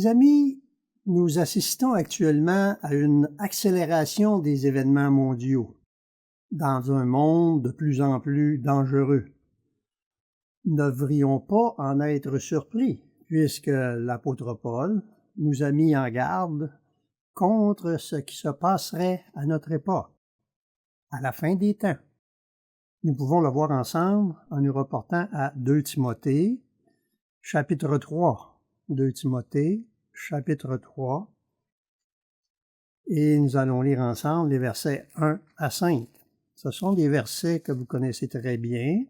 Mes amis, nous assistons actuellement à une accélération des événements mondiaux dans un monde de plus en plus dangereux. Ne devrions pas en être surpris, puisque l'apôtre Paul nous a mis en garde contre ce qui se passerait à notre époque, à la fin des temps. Nous pouvons le voir ensemble en nous reportant à 2 Timothée, chapitre 3. 2 Timothée, chapitre 3. Et nous allons lire ensemble les versets 1 à 5. Ce sont des versets que vous connaissez très bien,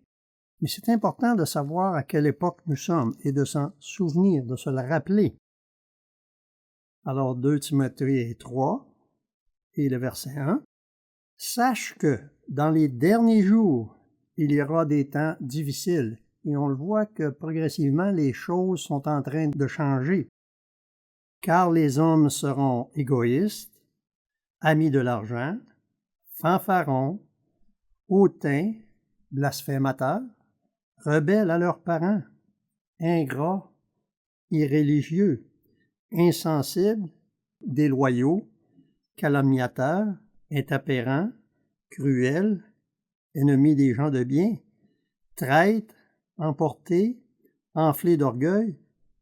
mais c'est important de savoir à quelle époque nous sommes et de s'en souvenir, de se le rappeler. Alors 2 Timothée 3 et le verset 1. « Sache que dans les derniers jours, il y aura des temps difficiles. » Et on le voit que progressivement les choses sont en train de changer. Car les hommes seront égoïstes, amis de l'argent, fanfarons, hautains, blasphémateurs, rebelles à leurs parents, ingrats, irréligieux, insensibles, déloyaux, calomniateurs, intempérants, cruels, ennemis des gens de bien, traîtres, emportés, enflés d'orgueil,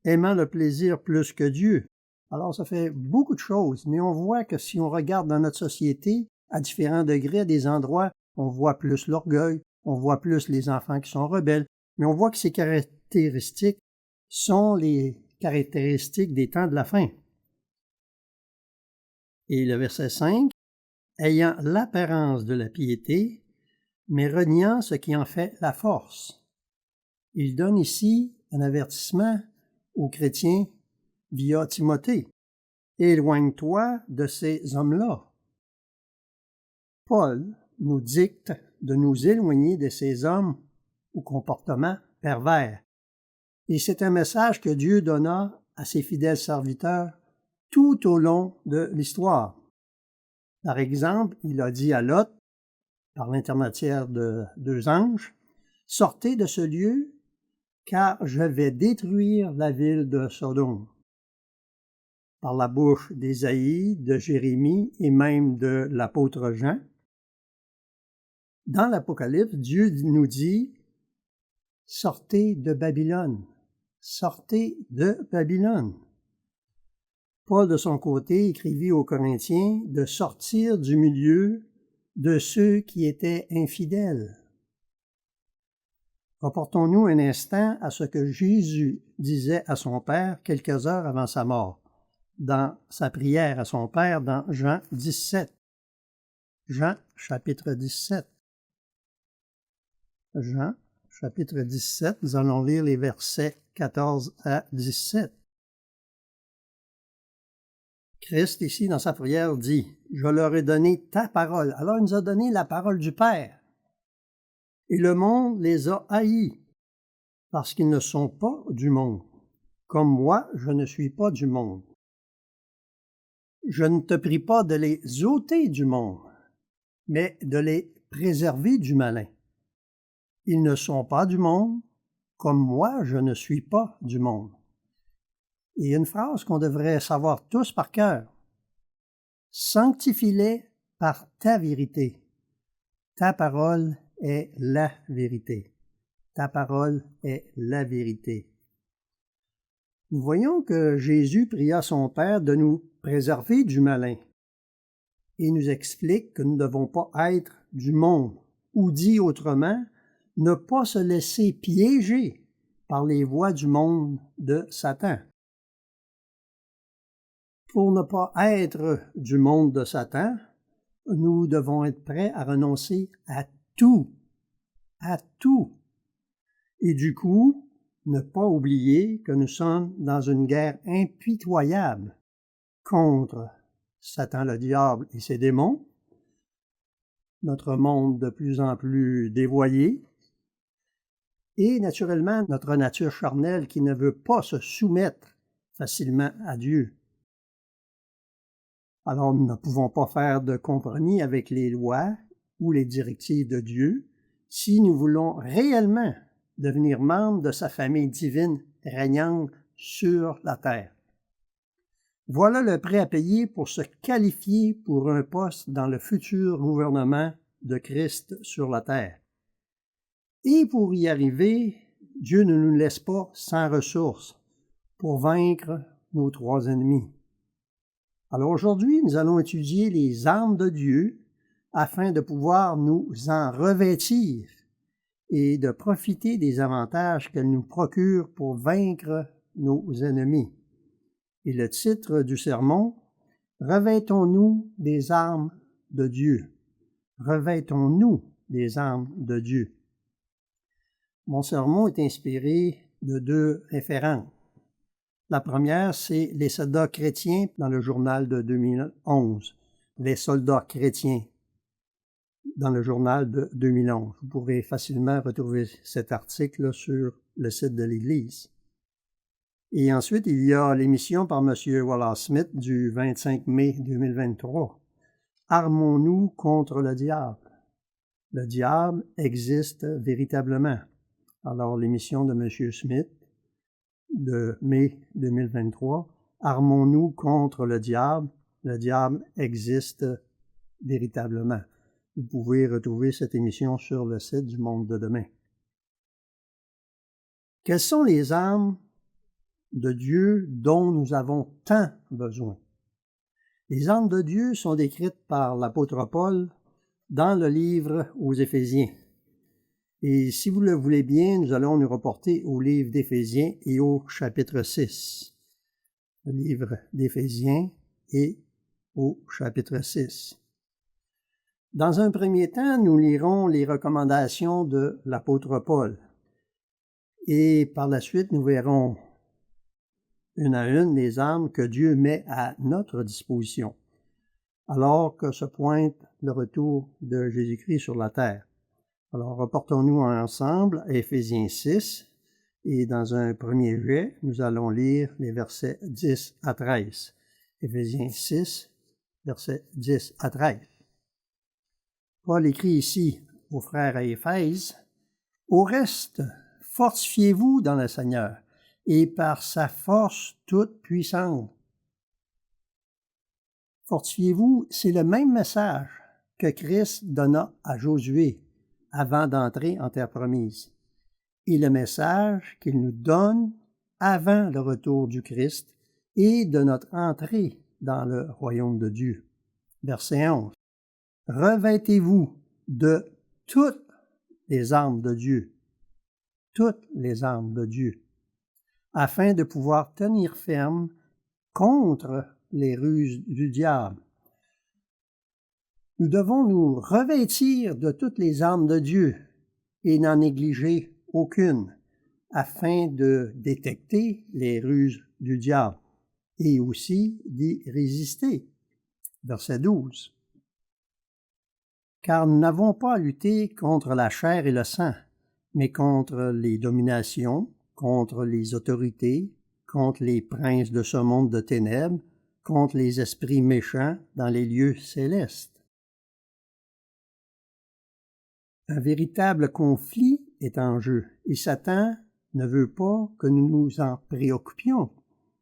aimant le plaisir plus que Dieu. Alors, ça fait beaucoup de choses, mais on voit que si on regarde dans notre société, à différents degrés, à des endroits, on voit plus l'orgueil, on voit plus les enfants qui sont rebelles, mais on voit que ces caractéristiques sont les caractéristiques des temps de la fin. Et le verset 5, « Ayant l'apparence de la piété, mais reniant ce qui en fait la force. » Il donne ici un avertissement aux chrétiens via Timothée. Éloigne-toi de ces hommes-là. Paul nous dicte de nous éloigner de ces hommes au comportement pervers. Et c'est un message que Dieu donna à ses fidèles serviteurs tout au long de l'histoire. Par exemple, il a dit à Lot, par l'intermédiaire de 2 anges, « Sortez de ce lieu, car je vais détruire la ville de Sodome. » Par la bouche d'Ésaïe, de Jérémie et même de l'apôtre Jean. Dans l'Apocalypse, Dieu nous dit « Sortez de Babylone, sortez de Babylone. » Paul, de son côté, écrivit aux Corinthiens de sortir du milieu de ceux qui étaient infidèles. Reportons-nous un instant à ce que Jésus disait à son Père quelques heures avant sa mort, dans sa prière à son Père dans Jean 17. Jean, chapitre 17. Jean, chapitre 17, nous allons lire les versets 14 à 17. Christ, ici, dans sa prière, dit « Je leur ai donné ta parole. » Alors, il nous a donné la parole du Père. Et le monde les a haïs, parce qu'ils ne sont pas du monde. Comme moi, je ne suis pas du monde. Je ne te prie pas de les ôter du monde, mais de les préserver du malin. Ils ne sont pas du monde, comme moi, je ne suis pas du monde. Et une phrase qu'on devrait savoir tous par cœur. Sanctifie-les par ta vérité. Ta parole est la vérité. Ta parole est la vérité. Nous voyons que Jésus pria son Père de nous préserver du malin. Et nous explique que nous ne devons pas être du monde, ou dit autrement, ne pas se laisser piéger par les voies du monde de Satan. Pour ne pas être du monde de Satan, nous devons être prêts à renoncer à tout, et du coup, ne pas oublier que nous sommes dans une guerre impitoyable contre Satan le diable et ses démons, notre monde de plus en plus dévoyé, et naturellement notre nature charnelle qui ne veut pas se soumettre facilement à Dieu. Alors nous ne pouvons pas faire de compromis avec les lois ou les directives de Dieu si nous voulons réellement devenir membres de sa famille divine régnante sur la terre. Voilà le prix à payer pour se qualifier pour un poste dans le futur gouvernement de Christ sur la terre. Et pour y arriver, Dieu ne nous laisse pas sans ressources pour vaincre nos trois ennemis. Alors aujourd'hui, nous allons étudier les armes de Dieu afin de pouvoir nous en revêtir et de profiter des avantages qu'elles nous procurent pour vaincre nos ennemis. Et le titre du sermon, « Revêtons-nous des armes de Dieu ». Revêtons-nous des armes de Dieu. Mon sermon est inspiré de deux références. La première, c'est les soldats chrétiens dans le journal de 2011. Les soldats chrétiens dans le journal de 2011. Vous pourrez facilement retrouver cet article sur le site de l'Église. Et ensuite, il y a l'émission par M. Wallace Smith du 25 mai 2023. Armons-nous contre le diable. Le diable existe véritablement. Alors, l'émission de M. Smith de mai 2023, Armons-nous contre le diable existe véritablement. Vous pouvez retrouver cette émission sur le site du Monde de demain. Quelles sont les armes de Dieu dont nous avons tant besoin? Les armes de Dieu sont décrites par l'apôtre Paul dans le livre aux Éphésiens. Et si vous le voulez bien, nous allons nous reporter au livre d'Éphésiens et au chapitre 6. Le livre d'Éphésiens et au chapitre 6. Dans un premier temps, nous lirons les recommandations de l'apôtre Paul. Et par la suite, nous verrons une à une les armes que Dieu met à notre disposition, alors que se pointe le retour de Jésus-Christ sur la terre. Alors, reportons-nous ensemble à Éphésiens 6, et dans un premier jet, nous allons lire les versets 10 à 13. Éphésiens 6, versets 10 à 13. Paul écrit ici aux frères à Éphèse, « Au reste, fortifiez-vous dans le Seigneur, et par sa force toute puissante. » Fortifiez-vous, c'est le même message que Christ donna à Josué avant d'entrer en terre promise, et le message qu'il nous donne avant le retour du Christ et de notre entrée dans le royaume de Dieu. Verset 11. Revêtez-vous de toutes les armes de Dieu, toutes les armes de Dieu, afin de pouvoir tenir ferme contre les ruses du diable. Nous devons nous revêtir de toutes les armes de Dieu et n'en négliger aucune, afin de détecter les ruses du diable et aussi d'y résister. Verset 12. Car nous n'avons pas à lutter contre la chair et le sang, mais contre les dominations, contre les autorités, contre les princes de ce monde de ténèbres, contre les esprits méchants dans les lieux célestes. Un véritable conflit est en jeu, et Satan ne veut pas que nous nous en préoccupions.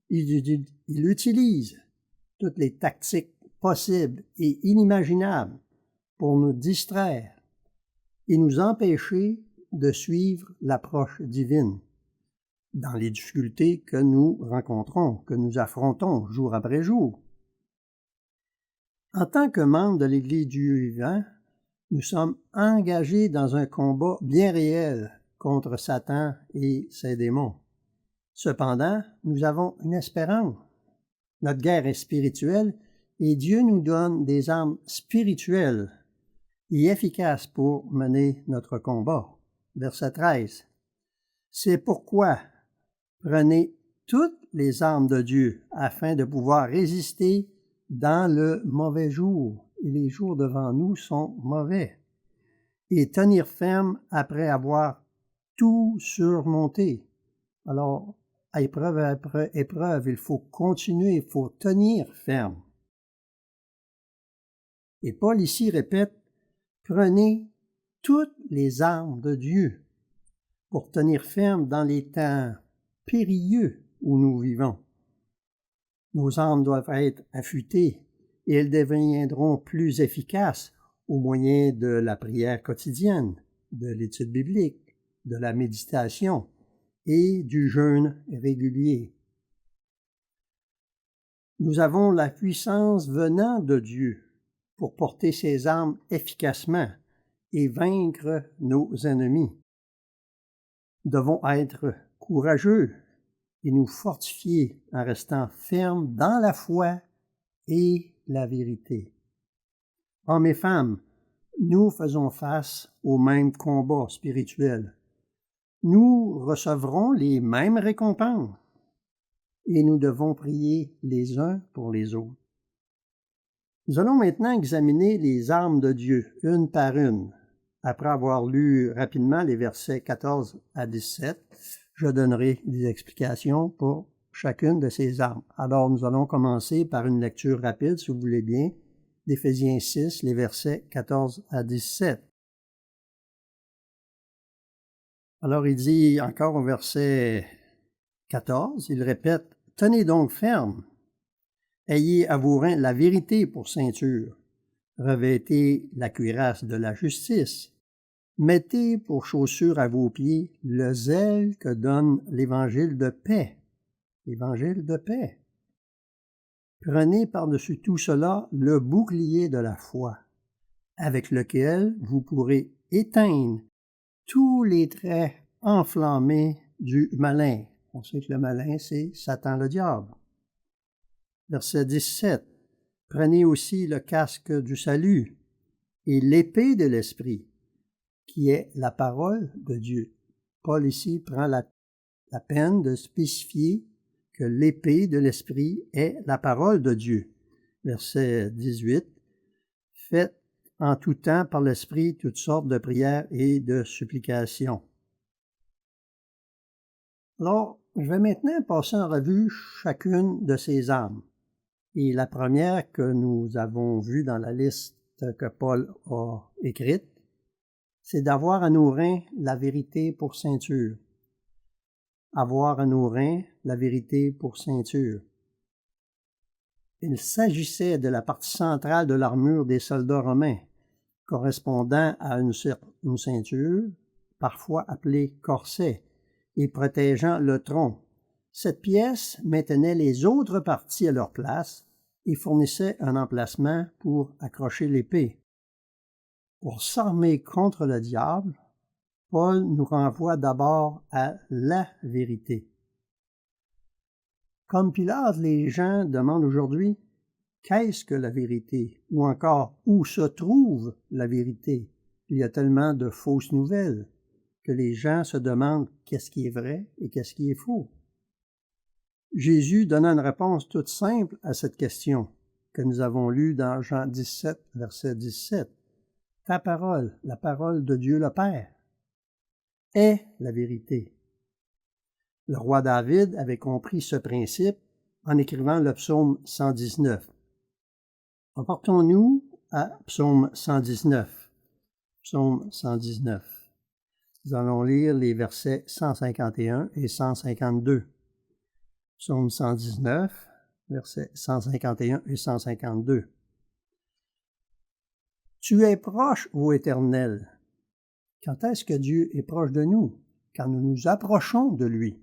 Il utilise toutes les tactiques possibles et inimaginables pour nous distraire et nous empêcher de suivre l'approche divine dans les difficultés que nous rencontrons, que nous affrontons jour après jour. En tant que membres de l'Église du Dieu vivant, nous sommes engagés dans un combat bien réel contre Satan et ses démons. Cependant, nous avons une espérance. Notre guerre est spirituelle et Dieu nous donne des armes spirituelles et efficaces pour mener notre combat. Verset 13. C'est pourquoi prenez toutes les armes de Dieu afin de pouvoir résister dans le mauvais jour. Et les jours devant nous sont mauvais. Et tenir ferme après avoir tout surmonté. Alors, à épreuve après épreuve, il faut continuer, il faut tenir ferme. Et Paul ici répète, prenez toutes les armes de Dieu pour tenir ferme dans les temps périlleux où nous vivons. Nos âmes doivent être affûtées et elles deviendront plus efficaces au moyen de la prière quotidienne, de l'étude biblique, de la méditation et du jeûne régulier. Nous avons la puissance venant de Dieu pour porter ses armes efficacement et vaincre nos ennemis. Nous devons être courageux et nous fortifier en restant fermes dans la foi et la vérité. Hommes et femmes, nous faisons face au même combat spirituel. Nous recevrons les mêmes récompenses et nous devons prier les uns pour les autres. Nous allons maintenant examiner les armes de Dieu, une par une. Après avoir lu rapidement les versets 14 à 17, je donnerai des explications pour chacune de ces armes. Alors, nous allons commencer par une lecture rapide, si vous voulez bien, d'Éphésiens 6, les versets 14 à 17. Alors, il dit encore au verset 14, il répète, « Tenez donc ferme, ayez à vos reins la vérité pour ceinture, revêtez la cuirasse de la justice, mettez pour chaussure à vos pieds le zèle que donne l'évangile de paix. » Évangile de paix. Prenez par-dessus tout cela le bouclier de la foi, avec lequel vous pourrez éteindre tous les traits enflammés du malin. On sait que le malin, c'est Satan le diable. Verset 17. Prenez aussi le casque du salut et l'épée de l'esprit, qui est la parole de Dieu. Paul ici prend la peine de spécifier que l'épée de l'esprit est la parole de Dieu. Verset 18. Faites en tout temps par l'esprit toutes sortes de prières et de supplications. Alors, je vais maintenant passer en revue chacune de ces armes. Et la première que nous avons vue dans la liste que Paul a écrite, c'est d'avoir à nos reins la vérité pour ceinture. Avoir à nos reins la vérité pour ceinture. Il s'agissait de la partie centrale de l'armure des soldats romains, correspondant à une ceinture, parfois appelée corset, et protégeant le tronc. Cette pièce maintenait les autres parties à leur place et fournissait un emplacement pour accrocher l'épée. Pour s'armer contre le diable, Paul nous renvoie d'abord à la vérité. Comme Pilate, les gens demandent aujourd'hui « Qu'est-ce que la vérité ?» ou encore « Où se trouve la vérité ?» Il y a tellement de fausses nouvelles que les gens se demandent qu'est-ce qui est vrai et qu'est-ce qui est faux. Jésus donna une réponse toute simple à cette question que nous avons lue dans Jean 17, verset 17. « Ta parole, la parole de Dieu le Père, est la vérité. » Le roi David avait compris ce principe en écrivant le psaume 119. Emportons-nous à psaume 119. Psaume 119. Nous allons lire les versets 151 et 152. Psaume 119, versets 151 et 152. Tu es proche, ô Éternel. Quand est-ce que Dieu est proche de nous? Quand nous nous approchons de lui.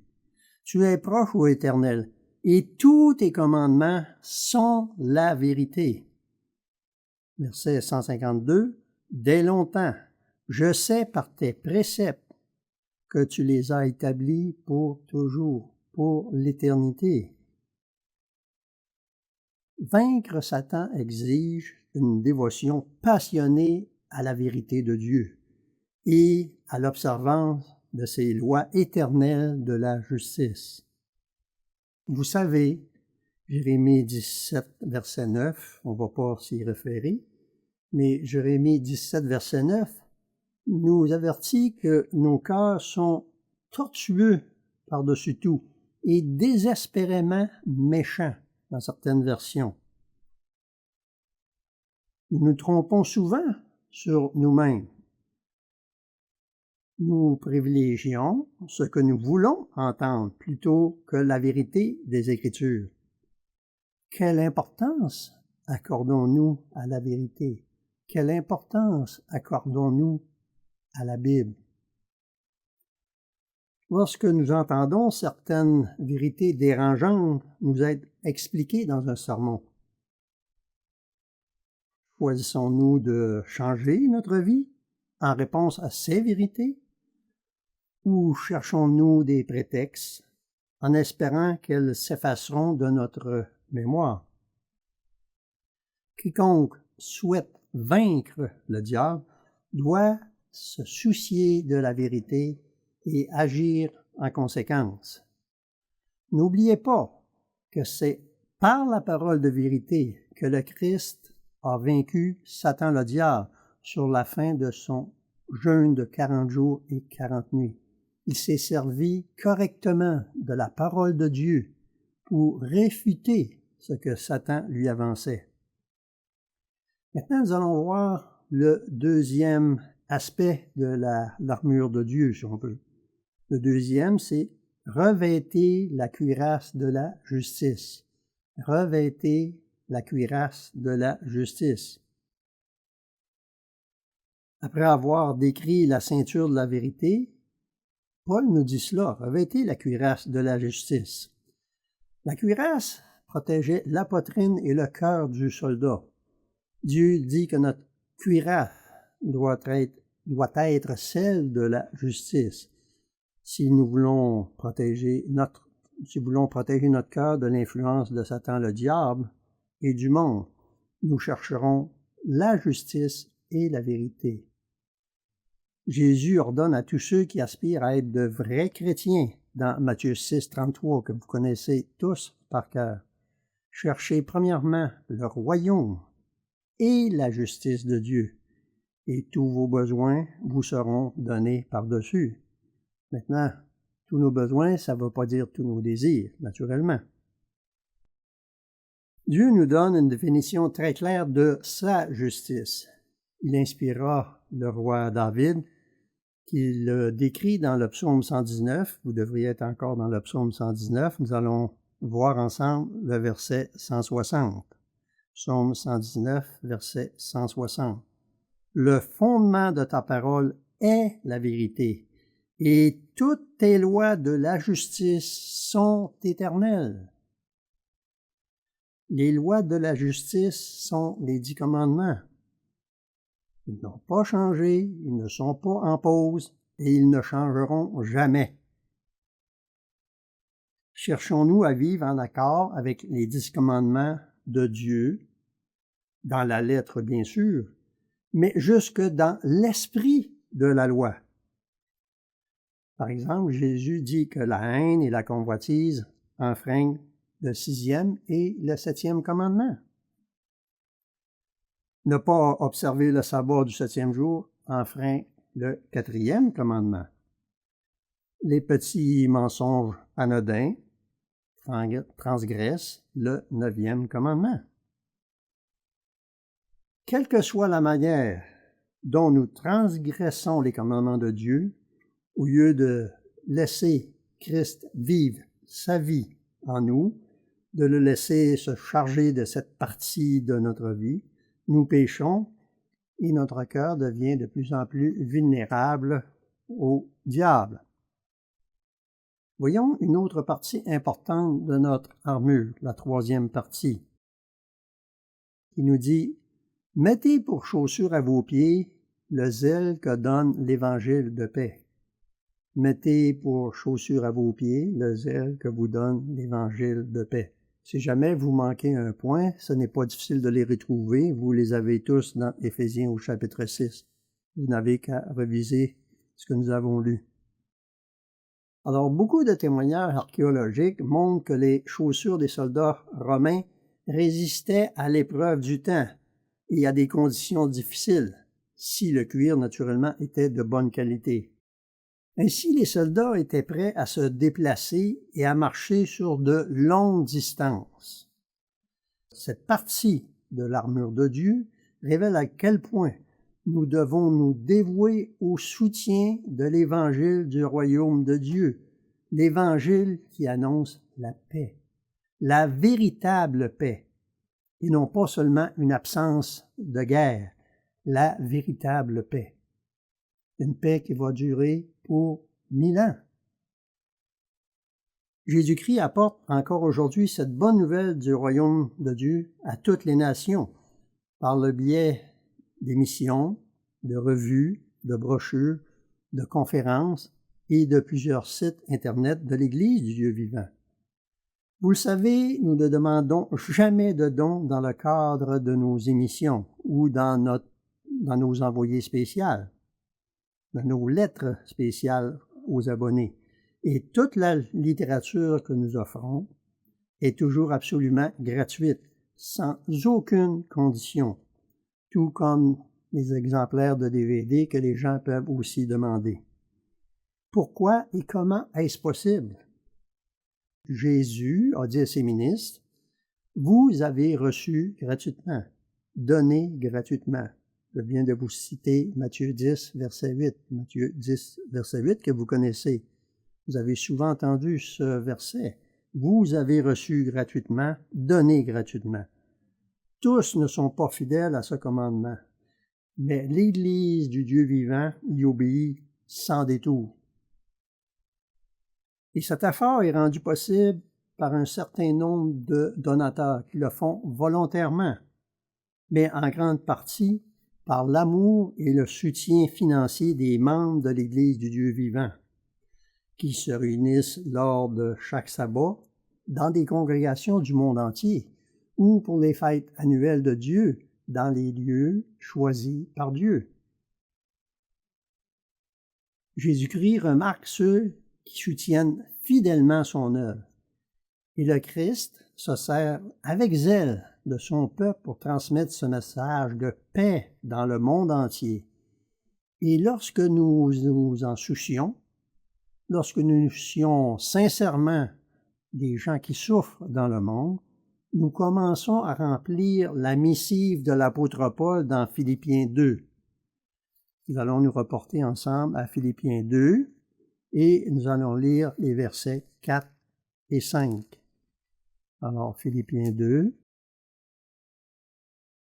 Tu es proche, ô Éternel, et tous tes commandements sont la vérité. Verset 152. Dès longtemps, je sais par tes préceptes que tu les as établis pour toujours, pour l'éternité. Vaincre Satan exige une dévotion passionnée à la vérité de Dieu et à l'observance de ses lois éternelles de la justice. Vous savez, Jérémie 17, verset 9, on ne va pas s'y référer, mais Jérémie 17, verset 9, nous avertit que nos cœurs sont tortueux par-dessus tout et désespérément méchants dans certaines versions. Nous nous trompons souvent sur nous-mêmes. Nous privilégions ce que nous voulons entendre plutôt que la vérité des Écritures. Quelle importance accordons-nous à la vérité? Quelle importance accordons-nous à la Bible? Lorsque nous entendons certaines vérités dérangeantes nous être expliquées dans un sermon, choisissons-nous de changer notre vie en réponse à ces vérités? Ou cherchons-nous des prétextes en espérant qu'elles s'effaceront de notre mémoire? Quiconque souhaite vaincre le diable doit se soucier de la vérité et agir en conséquence. N'oubliez pas que c'est par la parole de vérité que le Christ a vaincu Satan le diable sur la fin de son jeûne de 40 jours et 40 nuits. Il s'est servi correctement de la parole de Dieu pour réfuter ce que Satan lui avançait. Maintenant, nous allons voir le deuxième aspect de l'armure de Dieu, si on veut. Le deuxième, c'est revêtez la cuirasse de la justice. Revêtez la cuirasse de la justice. Après avoir décrit la ceinture de la vérité, Paul nous dit cela, revêtez la cuirasse de la justice. La cuirasse protégeait la poitrine et le cœur du soldat. Dieu dit que notre cuirasse doit être celle de la justice. Si nous voulons protéger notre cœur de l'influence de Satan le diable et du monde, nous chercherons la justice et la vérité. Jésus ordonne à tous ceux qui aspirent à être de vrais chrétiens dans Matthieu 6, 33, que vous connaissez tous par cœur. Cherchez premièrement le royaume et la justice de Dieu, et tous vos besoins vous seront donnés par-dessus. Maintenant, tous nos besoins, ça ne veut pas dire tous nos désirs, naturellement. Dieu nous donne une définition très claire de sa justice. Il inspira le roi David, qui le décrit dans le psaume 119. Vous devriez être encore dans le psaume 119. Nous allons voir ensemble le verset 160. Psaume 119, verset 160. Le fondement de ta parole est la vérité, et toutes tes lois de la justice sont éternelles. Les lois de la justice sont les 10 commandements. Ils n'ont pas changé, ils ne sont pas en pause, et ils ne changeront jamais. Cherchons-nous à vivre en accord avec les 10 commandements de Dieu, dans la lettre bien sûr, mais jusque dans l'esprit de la loi. Par exemple, Jésus dit que la haine et la convoitise enfreignent le 6e et le 7e commandement. Ne pas observer le sabbat du 7e jour enfreint le 4e commandement. Les petits mensonges anodins transgressent le 9e commandement. Quelle que soit la manière dont nous transgressons les commandements de Dieu, au lieu de laisser Christ vivre sa vie en nous, de le laisser se charger de cette partie de notre vie, nous péchons et notre cœur devient de plus en plus vulnérable au diable. Voyons une autre partie importante de notre armure, la 3e partie, qui nous dit « Mettez pour chaussure à vos pieds le zèle que donne l'Évangile de paix. » Mettez pour chaussure à vos pieds le zèle que vous donne l'Évangile de paix. Si jamais vous manquez un point, ce n'est pas difficile de les retrouver. Vous les avez tous dans Éphésiens au chapitre 6. Vous n'avez qu'à reviser ce que nous avons lu. Alors, beaucoup de témoignages archéologiques montrent que les chaussures des soldats romains résistaient à l'épreuve du temps et à des conditions difficiles, si le cuir, naturellement, était de bonne qualité. Ainsi, les soldats étaient prêts à se déplacer et à marcher sur de longues distances. Cette partie de l'armure de Dieu révèle à quel point nous devons nous dévouer au soutien de l'Évangile du royaume de Dieu, l'Évangile qui annonce la paix. la véritable paix, et non pas seulement une absence de guerre, la véritable paix. Une paix qui va durer pour 1000 ans. Jésus-Christ apporte encore aujourd'hui cette bonne nouvelle du royaume de Dieu à toutes les nations par le biais d'émissions, de revues, de brochures, de conférences et de plusieurs sites Internet de l'Église du Dieu vivant. Vous le savez, nous ne demandons jamais de dons dans le cadre de nos émissions ou dans nos envoyés spéciaux, dans nos lettres spéciales aux abonnés. Et toute la littérature que nous offrons est toujours absolument gratuite, sans aucune condition, tout comme les exemplaires de DVD que les gens peuvent aussi demander. Pourquoi et comment est-ce possible? Jésus a dit à ses ministres, « Vous avez reçu gratuitement, donné gratuitement. » Je viens de vous citer Matthieu 10, verset 8, Matthieu 10, verset 8 que vous connaissez. Vous avez souvent entendu ce verset. « Vous avez reçu gratuitement, donné gratuitement. » Tous ne sont pas fidèles à ce commandement, mais l'Église du Dieu vivant y obéit sans détour. Et cet effort est rendu possible par un certain nombre de donateurs qui le font volontairement, mais en grande partie par l'amour et le soutien financier des membres de l'Église du Dieu vivant, qui se réunissent lors de chaque sabbat dans des congrégations du monde entier ou pour les fêtes annuelles de Dieu dans les lieux choisis par Dieu. Jésus-Christ remarque ceux qui soutiennent fidèlement son œuvre. Et le Christ se sert avec zèle de son peuple pour transmettre ce message de paix dans le monde entier. Et lorsque nous nous en soucions, lorsque nous soucions sincèrement des gens qui souffrent dans le monde, nous commençons à remplir la missive de l'apôtre Paul dans Philippiens 2. Nous allons nous reporter ensemble à Philippiens 2 et nous allons lire les versets 4 et 5. Alors, Philippiens 2,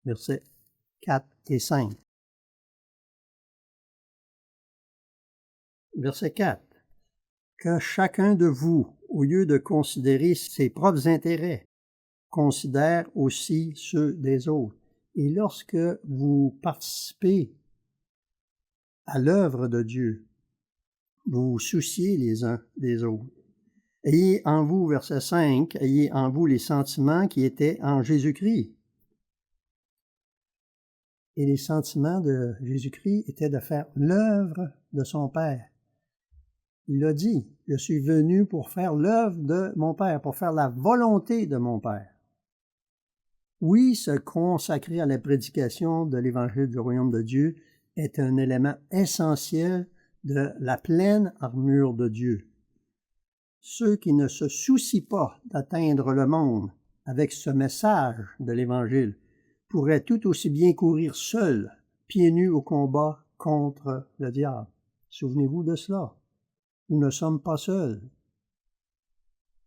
versets 4 et 5. Verset 4. Que chacun de vous, au lieu de considérer ses propres intérêts, considère aussi ceux des autres. Et lorsque vous participez à l'œuvre de Dieu, vous vous souciez les uns des autres. Ayez en vous, verset 5, ayez en vous les sentiments qui étaient en Jésus-Christ. Et les sentiments de Jésus-Christ étaient de faire l'œuvre de son Père. Il a dit, « Je suis venu pour faire l'œuvre de mon Père, pour faire la volonté de mon Père. » Oui, se consacrer à la prédication de l'Évangile du royaume de Dieu est un élément essentiel de la pleine armure de Dieu. Ceux qui ne se soucient pas d'atteindre le monde avec ce message de l'Évangile pourraient tout aussi bien courir seuls, pieds nus au combat contre le diable. Souvenez-vous de cela. Nous ne sommes pas seuls.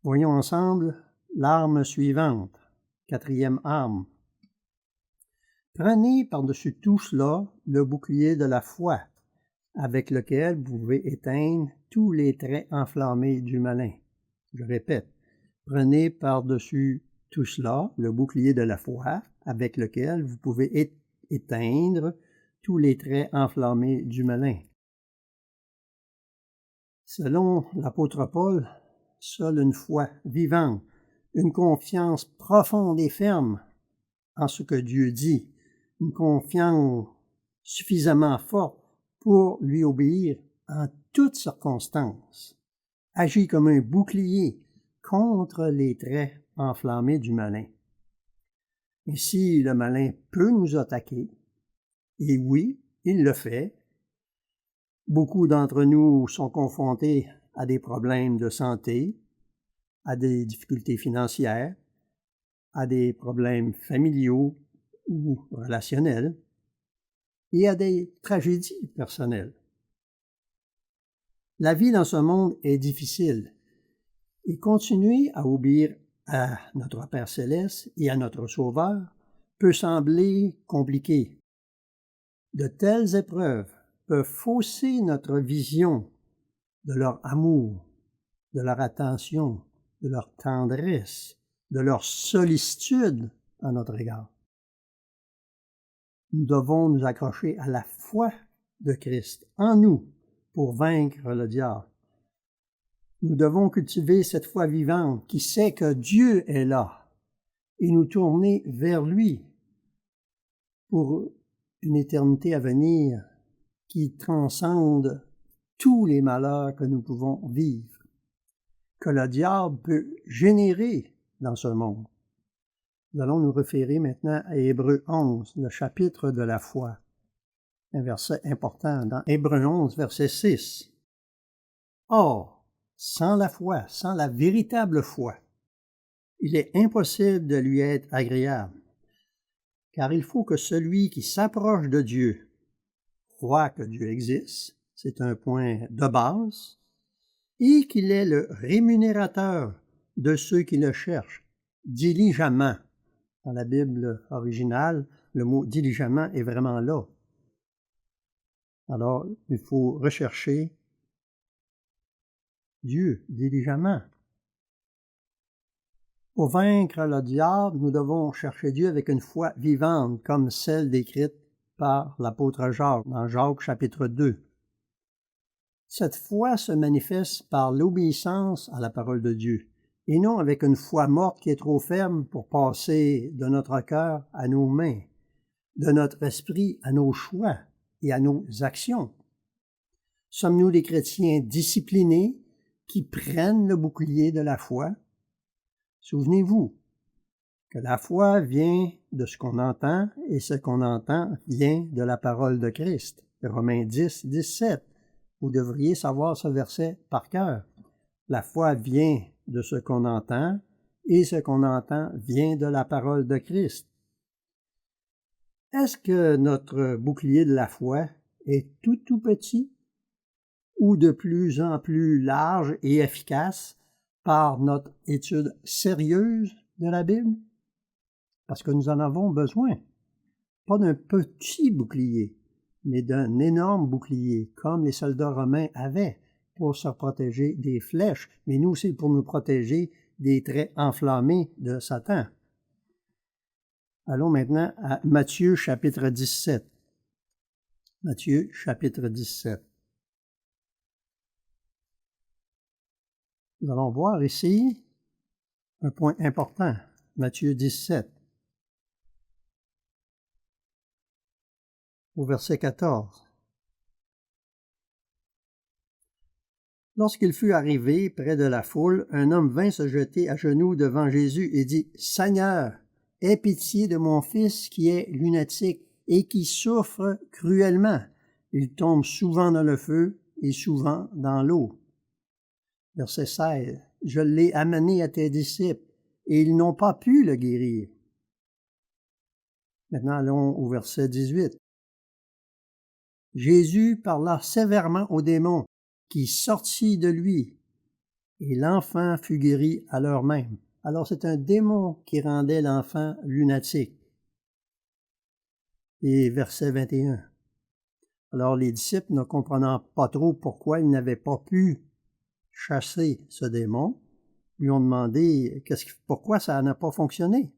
Voyons ensemble l'arme suivante, 4e arme. Prenez par-dessus tout cela le bouclier de la foi, avec lequel vous pouvez éteindre tous les traits enflammés du malin. Je répète, prenez par-dessus tout cela le bouclier de la foi, avec lequel vous pouvez éteindre tous les traits enflammés du malin. Selon l'apôtre Paul, seule une foi vivante, une confiance profonde et ferme en ce que Dieu dit, une confiance suffisamment forte pour lui obéir en toutes circonstances, agit comme un bouclier contre les traits enflammés du malin. Et si le malin peut nous attaquer, et oui, il le fait, beaucoup d'entre nous sont confrontés à des problèmes de santé, à des difficultés financières, à des problèmes familiaux ou relationnels, et à des tragédies personnelles. La vie dans ce monde est difficile, et continuer à obéir à notre Père céleste et à notre Sauveur peut sembler compliqué. De telles épreuves peuvent fausser notre vision de leur amour, de leur attention, de leur tendresse, de leur sollicitude à notre égard. Nous devons nous accrocher à la foi de Christ en nous pour vaincre le diable. Nous devons cultiver cette foi vivante qui sait que Dieu est là et nous tourner vers lui pour une éternité à venir qui transcende tous les malheurs que nous pouvons vivre, que le diable peut générer dans ce monde. Nous allons nous référer maintenant à Hébreux 11, le chapitre de la foi. Un verset important dans Hébreux 11, verset 6. Or, sans la foi, sans la véritable foi, il est impossible de lui être agréable, car il faut que celui qui s'approche de Dieu croit que Dieu existe, c'est un point de base, et qu'il est le rémunérateur de ceux qui le cherchent diligemment. Dans la Bible originale, le mot diligemment est vraiment là. Alors, il faut rechercher Dieu diligemment. Pour vaincre le diable, nous devons chercher Dieu avec une foi vivante, comme celle décrite par l'apôtre Jacques, dans Jacques chapitre 2. Cette foi se manifeste par l'obéissance à la parole de Dieu, et non avec une foi morte qui est trop ferme pour passer de notre cœur à nos mains, de notre esprit à nos choix et à nos actions. Sommes-nous des chrétiens disciplinés qui prennent le bouclier de la foi? Souvenez-vous que la foi vient de ce qu'on entend et ce qu'on entend vient de la parole de Christ. Romains 10, 17. Vous devriez savoir ce verset par cœur. La foi vient de ce qu'on entend et ce qu'on entend vient de la parole de Christ. Est-ce que notre bouclier de la foi est tout petit ou de plus en plus large et efficace par notre étude sérieuse de la Bible? Parce que nous en avons besoin. Pas d'un petit bouclier, mais d'un énorme bouclier, comme les soldats romains avaient pour se protéger des flèches, mais nous, c'est pour nous protéger des traits enflammés de Satan. Allons maintenant à Matthieu chapitre 17. Matthieu chapitre 17. Nous allons voir ici un point important. Matthieu 17. Au verset 14. Lorsqu'il fut arrivé près de la foule, un homme vint se jeter à genoux devant Jésus et dit, « Seigneur, aie pitié de mon fils qui est lunatique et qui souffre cruellement. Il tombe souvent dans le feu et souvent dans l'eau. » Verset 16. « Je l'ai amené à tes disciples et ils n'ont pas pu le guérir. » Maintenant, allons au verset 18. Jésus parla sévèrement au démon qui sortit de lui, et l'enfant fut guéri à l'heure même. Alors c'est un démon qui rendait l'enfant lunatique. Et verset 21. Alors les disciples, ne comprenant pas trop pourquoi ils n'avaient pas pu chasser ce démon, lui ont demandé pourquoi ça n'a pas fonctionné.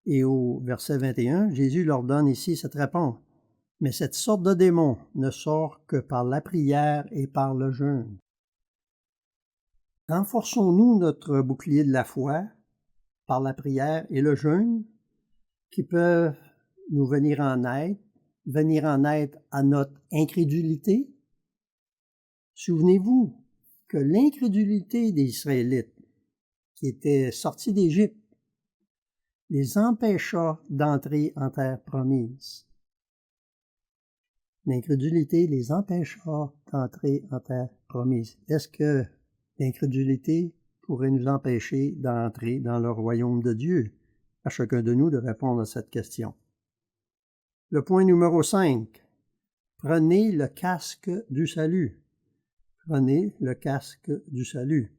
Et au verset 21, Jésus leur donne ici cette réponse. Mais cette sorte de démon ne sort que par la prière et par le jeûne. Renforçons-nous notre bouclier de la foi par la prière et le jeûne qui peuvent nous venir en aide à notre incrédulité. Souvenez-vous que l'incrédulité des Israélites qui étaient sortis d'Égypte les empêcha d'entrer en terre promise. L'incrédulité les empêchera d'entrer en terre promise. Est-ce que l'incrédulité pourrait nous empêcher d'entrer dans le royaume de Dieu? À chacun de nous de répondre à cette question. Le point numéro 5. Prenez le casque du salut. Prenez le casque du salut.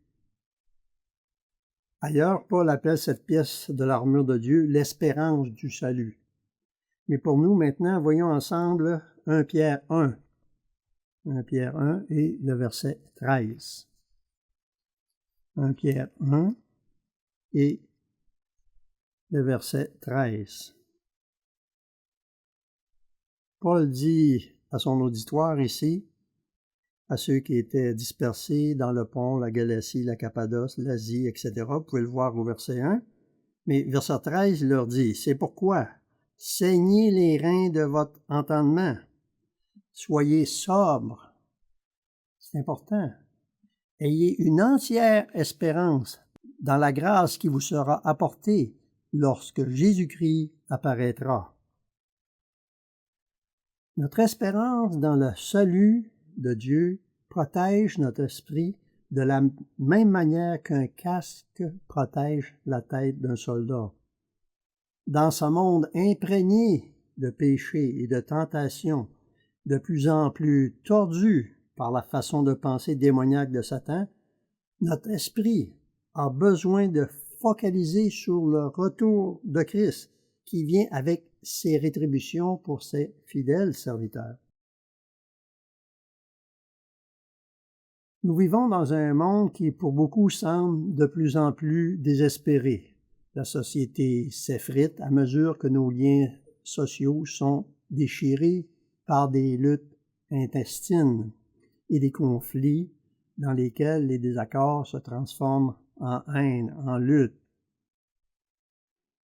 Ailleurs, Paul appelle cette pièce de l'armure de Dieu l'espérance du salut. Mais pour nous, maintenant, voyons ensemble 1 Pierre 1. 1 Pierre 1 et le verset 13. 1 Pierre 1 et le verset 13. Paul dit à son auditoire ici, à ceux qui étaient dispersés dans le Pont, la Galatie, la Cappadoce, l'Asie, etc. Vous pouvez le voir au verset 1. Mais verset 13 il leur dit, « C'est pourquoi, saignez les reins de votre entendement, soyez sobres. » C'est important. Ayez une entière espérance dans la grâce qui vous sera apportée lorsque Jésus-Christ apparaîtra. Notre espérance dans le salut de Dieu protège notre esprit de la même manière qu'un casque protège la tête d'un soldat. Dans ce monde imprégné de péché et de tentation, de plus en plus tordu par la façon de penser démoniaque de Satan, notre esprit a besoin de focaliser sur le retour de Christ qui vient avec ses rétributions pour ses fidèles serviteurs. Nous vivons dans un monde qui, pour beaucoup, semble de plus en plus désespéré. La société s'effrite à mesure que nos liens sociaux sont déchirés par des luttes intestines et des conflits dans lesquels les désaccords se transforment en haine, en lutte.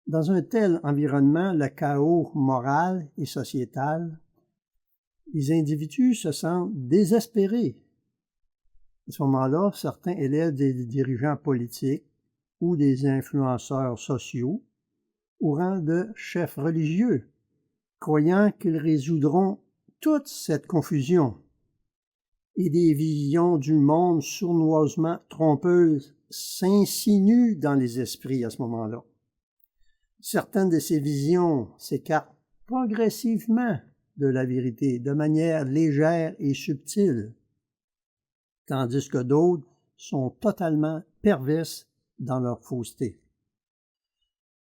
Dans un tel environnement, le chaos moral et sociétal, les individus se sentent désespérés. À ce moment-là, certains élèvent des dirigeants politiques ou des influenceurs sociaux au rang de chefs religieux, croyant qu'ils résoudront toute cette confusion. Et des visions du monde sournoisement trompeuses s'insinuent dans les esprits à ce moment-là. Certaines de ces visions s'écartent progressivement de la vérité, de manière légère et subtile, tandis que d'autres sont totalement perverses dans leur fausseté.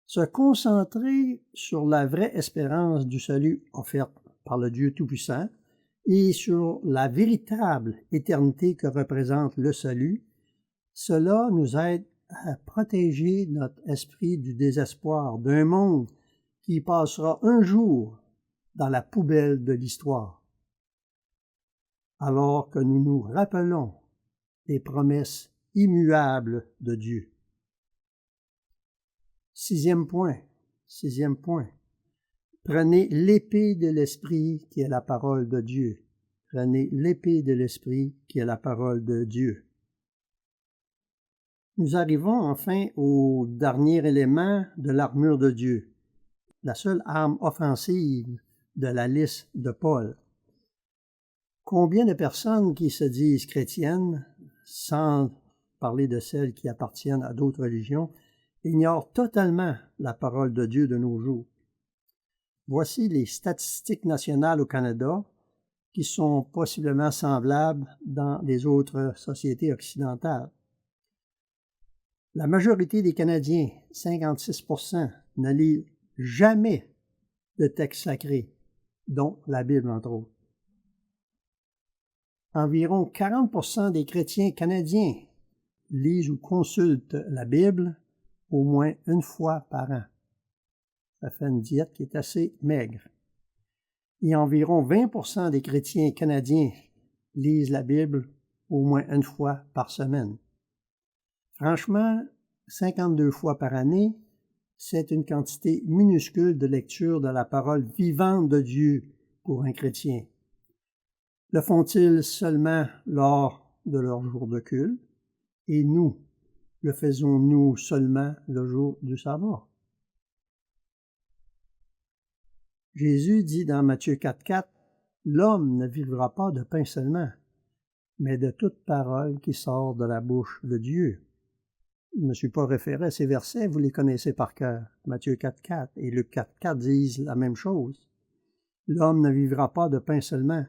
Se concentrer sur la vraie espérance du salut offerte par le Dieu Tout-Puissant et sur la véritable éternité que représente le salut, cela nous aide à protéger notre esprit du désespoir d'un monde qui passera un jour dans la poubelle de l'histoire, alors que nous nous rappelons les promesses immuables de Dieu. Sixième point. Prenez l'épée de l'Esprit qui est la parole de Dieu. Prenez l'épée de l'Esprit qui est la parole de Dieu. Nous arrivons enfin au dernier élément de l'armure de Dieu, la seule arme offensive de la liste de Paul. Combien de personnes qui se disent chrétiennes, sans parler de celles qui appartiennent à d'autres religions, ignorent totalement la parole de Dieu de nos jours? Voici les statistiques nationales au Canada qui sont possiblement semblables dans les autres sociétés occidentales. La majorité des Canadiens, 56%, ne lisent jamais de texte sacré, dont la Bible entre autres. Environ 40% des chrétiens canadiens lisent ou consultent la Bible au moins une fois par an. Ça fait une diète qui est assez maigre. Et environ 20% des chrétiens canadiens lisent la Bible au moins une fois par semaine. Franchement, 52 fois par année, c'est une quantité minuscule de lecture de la parole vivante de Dieu pour un chrétien. Le font-ils seulement lors de leur jour de culte? Et nous, le faisons-nous seulement le jour du sabbat? Jésus dit dans Matthieu 4,4, « L'homme ne vivra pas de pain seulement, mais de toute parole qui sort de la bouche de Dieu. » Je ne me suis pas référé à ces versets, vous les connaissez par cœur. Matthieu 4,4 et Luc 4,4 disent la même chose. L'homme ne vivra pas de pain seulement,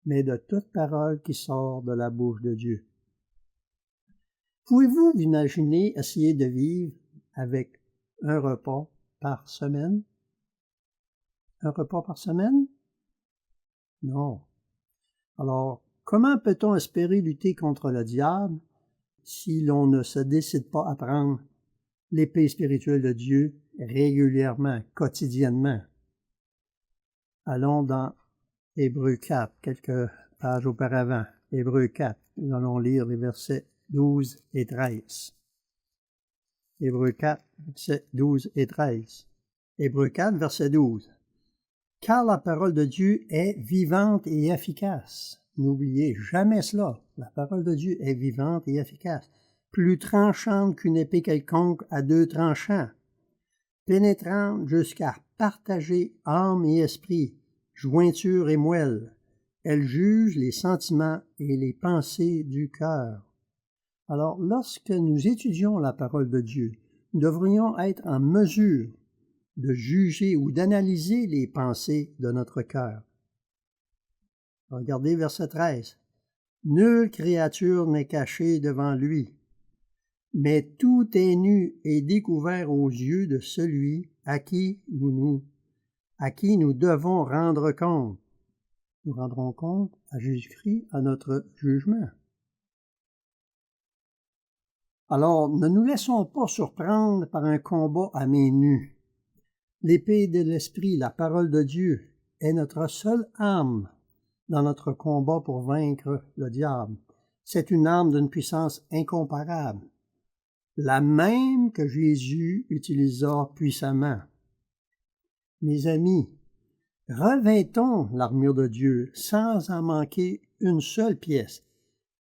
mais de toute parole qui sort de la bouche de Dieu. Pouvez-vous imaginer essayer de vivre avec un repas par semaine? Un repas par semaine? Non. Alors, comment peut-on espérer lutter contre le diable si l'on ne se décide pas à prendre l'épée spirituelle de Dieu régulièrement, quotidiennement? Allons dans Hébreux 4, quelques pages auparavant. Hébreux 4, nous allons lire les versets 12 et 13. Hébreux 4, versets 12 et 13. Hébreux 4, verset 12. Car la parole de Dieu est vivante et efficace. N'oubliez jamais cela. La parole de Dieu est vivante et efficace, plus tranchante qu'une épée quelconque à deux tranchants, pénétrante jusqu'à partager âme et esprit, jointure et moelle. Elle juge les sentiments et les pensées du cœur. Alors, lorsque nous étudions la parole de Dieu, nous devrions être en mesure de juger ou d'analyser les pensées de notre cœur. Regardez verset 13. Nulle créature n'est cachée devant lui, mais tout est nu et découvert aux yeux de celui à qui nous devons rendre compte. Nous rendrons compte à Jésus-Christ à notre jugement. Alors, ne nous laissons pas surprendre par un combat à main nue. L'épée de l'Esprit, la parole de Dieu, est notre seule arme dans notre combat pour vaincre le diable. C'est une arme d'une puissance incomparable, la même que Jésus utilisa puissamment. Mes amis, revêtons l'armure de Dieu sans en manquer une seule pièce,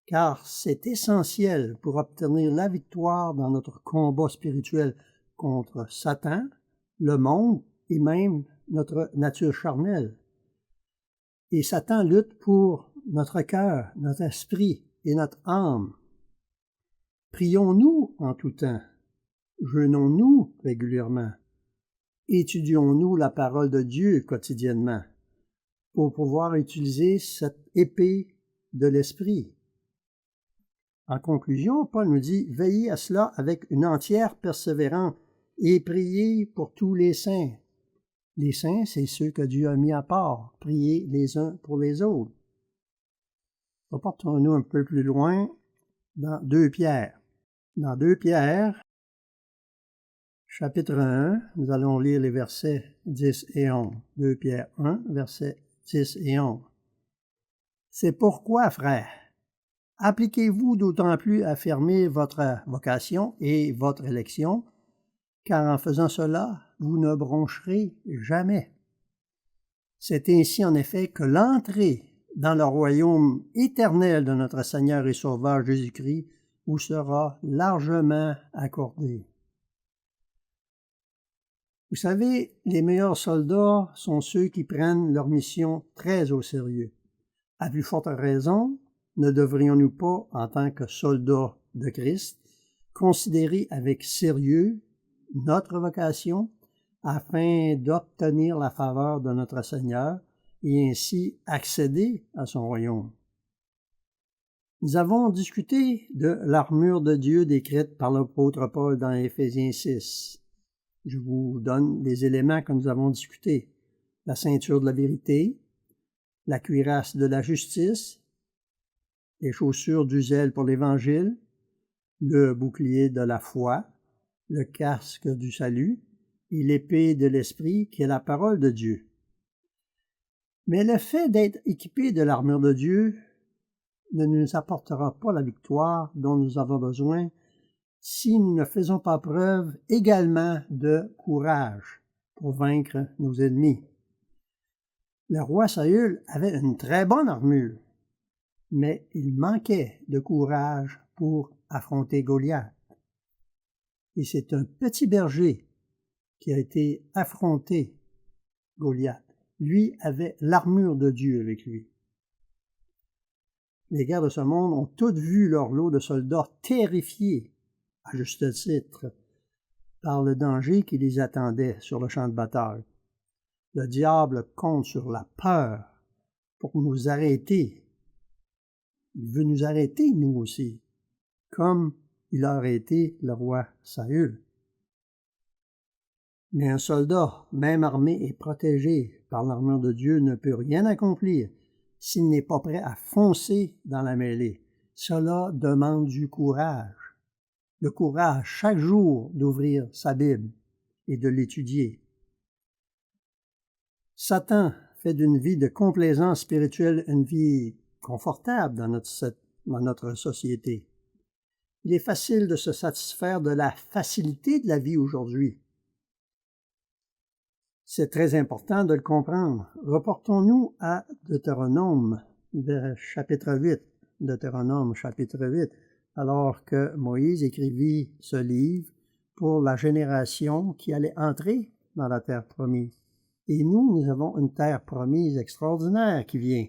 car c'est essentiel pour obtenir la victoire dans notre combat spirituel contre Satan, le monde et même notre nature charnelle. Et Satan lutte pour notre cœur, notre esprit et notre âme. Prions-nous en tout temps, jeûnons-nous régulièrement, étudions-nous la parole de Dieu quotidiennement pour pouvoir utiliser cette épée de l'esprit. En conclusion, Paul nous dit, veillez à cela avec une entière persévérance et priez pour tous les saints. Les saints, c'est ceux que Dieu a mis à part. Priez les uns pour les autres. Reportons-nous un peu plus loin dans 2 Pierre. Dans 2 Pierre, chapitre 1, nous allons lire les versets 10 et 11. 2 Pierre 1, versets 10 et 11. C'est pourquoi, frères, appliquez-vous d'autant plus à affirmer votre vocation et votre élection, car en faisant cela, vous ne broncherez jamais. C'est ainsi en effet que l'entrée dans le royaume éternel de notre Seigneur et Sauveur Jésus-Christ vous sera largement accordée. Vous savez, les meilleurs soldats sont ceux qui prennent leur mission très au sérieux. À plus forte raison, ne devrions-nous pas, en tant que soldats de Christ, considérer avec sérieux notre vocation afin d'obtenir la faveur de notre Seigneur et ainsi accéder à son royaume? Nous avons discuté de l'armure de Dieu décrite par l'apôtre Paul dans Éphésiens 6. Je vous donne les éléments que nous avons discutés. La ceinture de la vérité, la cuirasse de la justice, les chaussures du zèle pour l'Évangile, le bouclier de la foi, le casque du salut et l'épée de l'Esprit qui est la parole de Dieu. Mais le fait d'être équipé de l'armure de Dieu ne nous apportera pas la victoire dont nous avons besoin si nous ne faisons pas preuve également de courage pour vaincre nos ennemis. Le roi Saül avait une très bonne armure, mais il manquait de courage pour affronter Goliath. Et c'est un petit berger qui a été affronté Goliath. Lui avait l'armure de Dieu avec lui. Les guerres de ce monde ont toutes vu leur lot de soldats terrifiés, à juste titre, par le danger qui les attendait sur le champ de bataille. Le diable compte sur la peur pour nous arrêter. Il veut nous arrêter, nous aussi, comme il aurait été le roi Saül. Mais un soldat, même armé et protégé par l'armure de Dieu, ne peut rien accomplir s'il n'est pas prêt à foncer dans la mêlée. Cela demande du courage. Le courage chaque jour d'ouvrir sa Bible et de l'étudier. Satan fait d'une vie de complaisance spirituelle une vie confortable dans notre société. Il est facile de se satisfaire de la facilité de la vie aujourd'hui. C'est très important de le comprendre. Reportons-nous à Deutéronome, chapitre 8. Deutéronome, chapitre 8, alors que Moïse écrivit ce livre pour la génération qui allait entrer dans la terre promise. Et nous avons une terre promise extraordinaire qui vient.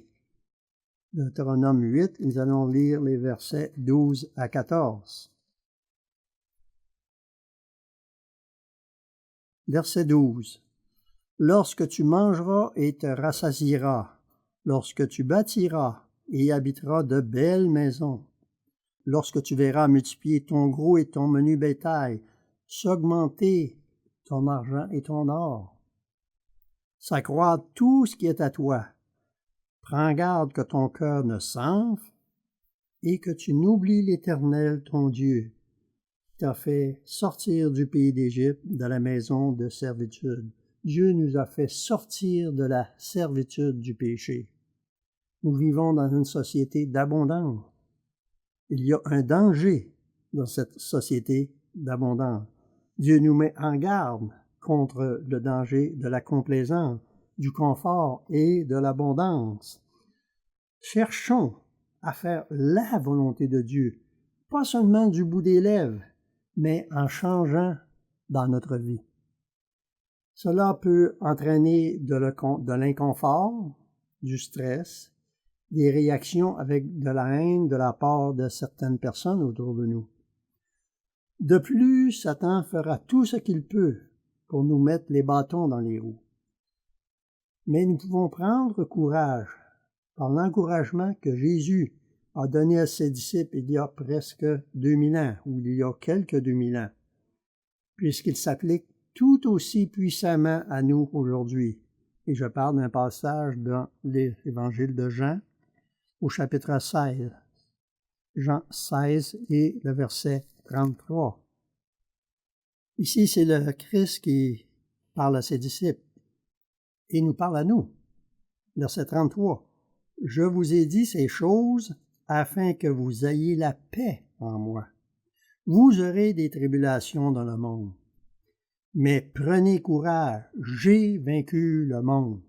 Deutéronome 8, nous allons lire les versets 12 à 14. Verset 12. Lorsque tu mangeras et te rassasieras, lorsque tu bâtiras et habiteras de belles maisons, lorsque tu verras multiplier ton gros et ton menu bétail, s'augmenter ton argent et ton or, s'accroître tout ce qui est à toi, prends garde que ton cœur ne s'enfle et que tu n'oublies l'Éternel ton Dieu, qui t'a fait sortir du pays d'Égypte, de la maison de servitude. Dieu nous a fait sortir de la servitude du péché. Nous vivons dans une société d'abondance. Il y a un danger dans cette société d'abondance. Dieu nous met en garde contre le danger de la complaisance, du confort et de l'abondance. Cherchons à faire la volonté de Dieu, pas seulement du bout des lèvres, mais en changeant dans notre vie. Cela peut entraîner de l'inconfort, du stress, des réactions avec de la haine de la part de certaines personnes autour de nous. De plus, Satan fera tout ce qu'il peut pour nous mettre les bâtons dans les roues. Mais nous pouvons prendre courage par l'encouragement que Jésus a donné à ses disciples il y a presque 2000 ans, ou il y a quelques 2000 ans, puisqu'il s'applique tout aussi puissamment à nous aujourd'hui. Et je parle d'un passage dans l'Évangile de Jean, au chapitre 16, Jean 16 et le verset 33. Ici, c'est le Christ qui parle à ses disciples et nous parle à nous. Verset 33. « Je vous ai dit ces choses afin que vous ayez la paix en moi. Vous aurez des tribulations dans le monde. Mais prenez courage, j'ai vaincu le monde. »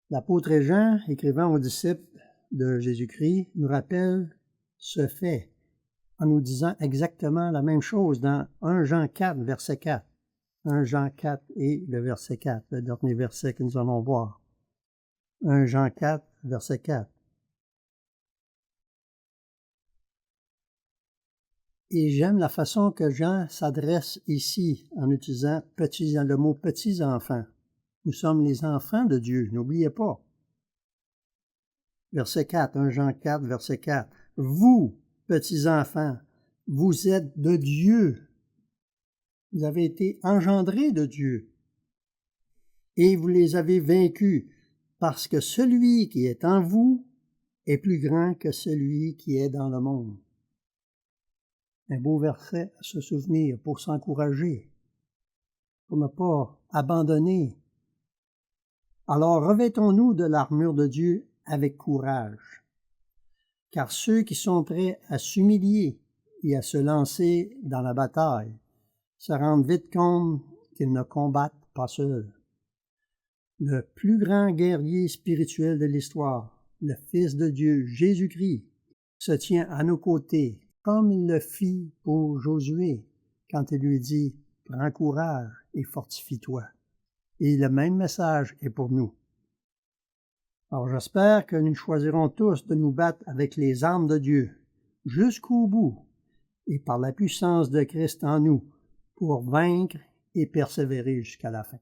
L'apôtre Jean, écrivant aux disciples de Jésus-Christ, nous rappelle ce fait en nous disant exactement la même chose dans 1 Jean 4, verset 4. 1 Jean 4 et le verset 4, le dernier verset que nous allons voir. 1 Jean 4, verset 4. Et j'aime la façon que Jean s'adresse ici en utilisant le mot « petits-enfants ». Nous sommes les enfants de Dieu, n'oubliez pas. Verset 4, 1 Jean 4, verset 4. « Vous, petits-enfants, vous êtes de Dieu. Vous avez été engendrés de Dieu. Et vous les avez vaincus, parce que celui qui est en vous est plus grand que celui qui est dans le monde. » Un beau verset à se souvenir pour s'encourager, pour ne pas abandonner. Alors revêtons-nous de l'armure de Dieu avec courage, car ceux qui sont prêts à s'humilier et à se lancer dans la bataille se rendent vite compte qu'ils ne combattent pas seuls. Le plus grand guerrier spirituel de l'histoire, le Fils de Dieu, Jésus-Christ, se tient à nos côtés, comme il le fit pour Josué, quand il lui dit « Prends courage et fortifie-toi ». Et le même message est pour nous. Alors j'espère que nous choisirons tous de nous battre avec les armes de Dieu, jusqu'au bout, et par la puissance de Christ en nous, pour vaincre et persévérer jusqu'à la fin.